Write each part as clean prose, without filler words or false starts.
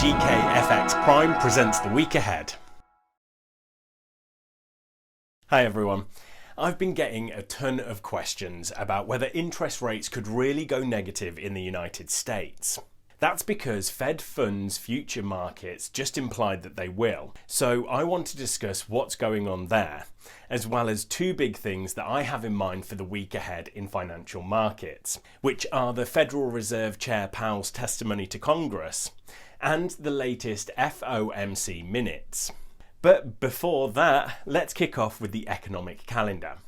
GKFX Prime presents the week ahead. Hi everyone. I've been getting a ton of questions about whether interest rates could really go negative in the United States. That's because Fed funds future markets just implied that they will. So I want to discuss what's going on there, as well as two big things that I have in mind for the week ahead in financial markets, which are the Federal Reserve Chair Powell's testimony to Congress and the latest FOMC minutes. But before that, let's kick off with the economic calendar.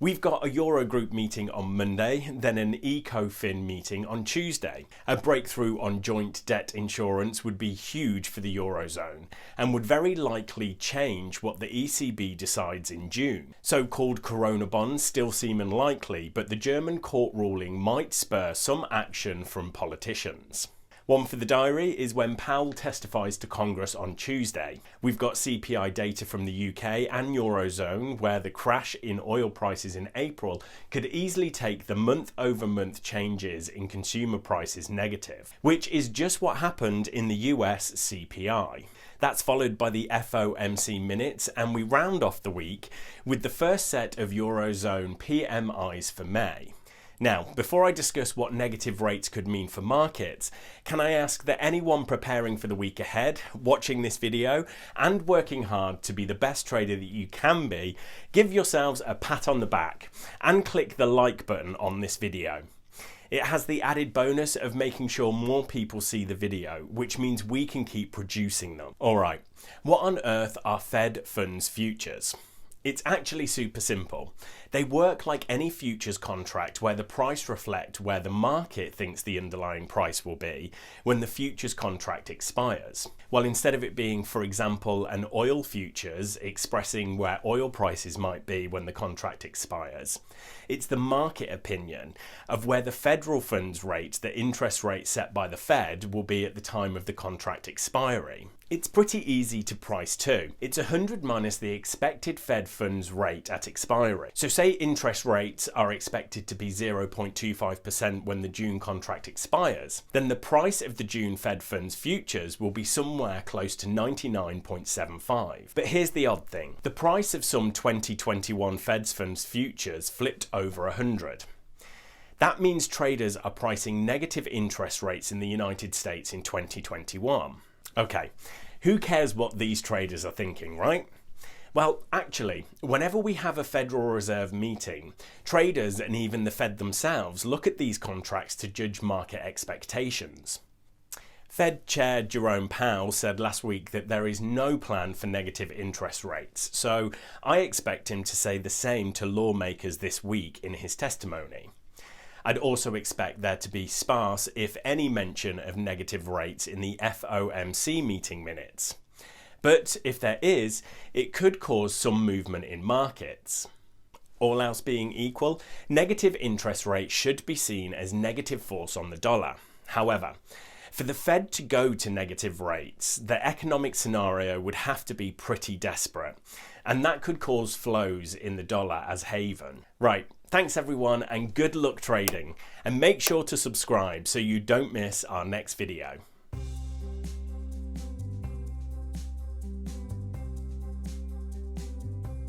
We've got a Eurogroup meeting on Monday, then an ECOFIN meeting on Tuesday. A breakthrough on joint debt insurance would be huge for the Eurozone and would very likely change what the ECB decides in June. So-called Corona bonds still seem unlikely, but the German court ruling might spur some action from politicians. One for the diary is when Powell testifies to Congress on Tuesday. We've got CPI data from the UK and Eurozone, where the crash in oil prices in April could easily take the month-over-month changes in consumer prices negative, which is just what happened in the US CPI. That's followed by the FOMC minutes, and we round off the week with the first set of Eurozone PMIs for May. Now, before I discuss what negative rates could mean for markets, can I ask that anyone preparing for the week ahead, watching this video, and working hard to be the best trader that you can be, give yourselves a pat on the back and click the like button on this video. It has the added bonus of making sure more people see the video, which means we can keep producing them. Alright, what on earth are Fed funds futures? It's actually super simple. They work like any futures contract where the price reflects where the market thinks the underlying price will be when the futures contract expires. Well, instead of it being, for example, an oil futures expressing where oil prices might be when the contract expires, it's the market opinion of where the federal funds rate, the interest rate set by the Fed, will be at the time of the contract expiry. It's pretty easy to price too. It's 100 minus the expected Fed funds rate at expiry. So say interest rates are expected to be 0.25% when the June contract expires, then the price of the June Fed funds futures will be somewhere close to 99.75. But here's the odd thing. The price of some 2021 Fed funds futures flipped over 100. That means traders are pricing negative interest rates in the United States in 2021. Okay, who cares what these traders are thinking, right? Well, actually, whenever we have a Federal Reserve meeting, traders and even the Fed themselves look at these contracts to judge market expectations. Fed Chair Jerome Powell said last week that there is no plan for negative interest rates, so I expect him to say the same to lawmakers this week in his testimony. I'd also expect there to be sparse, if any, mention of negative rates in the FOMC meeting minutes. But if there is, it could cause some movement in markets. All else being equal, negative interest rates should be seen as negative force on the dollar. However, for the Fed to go to negative rates, the economic scenario would have to be pretty desperate, and that could cause flows in the dollar as haven. Right, thanks everyone, and good luck trading, and make sure to subscribe so you don't miss our next video.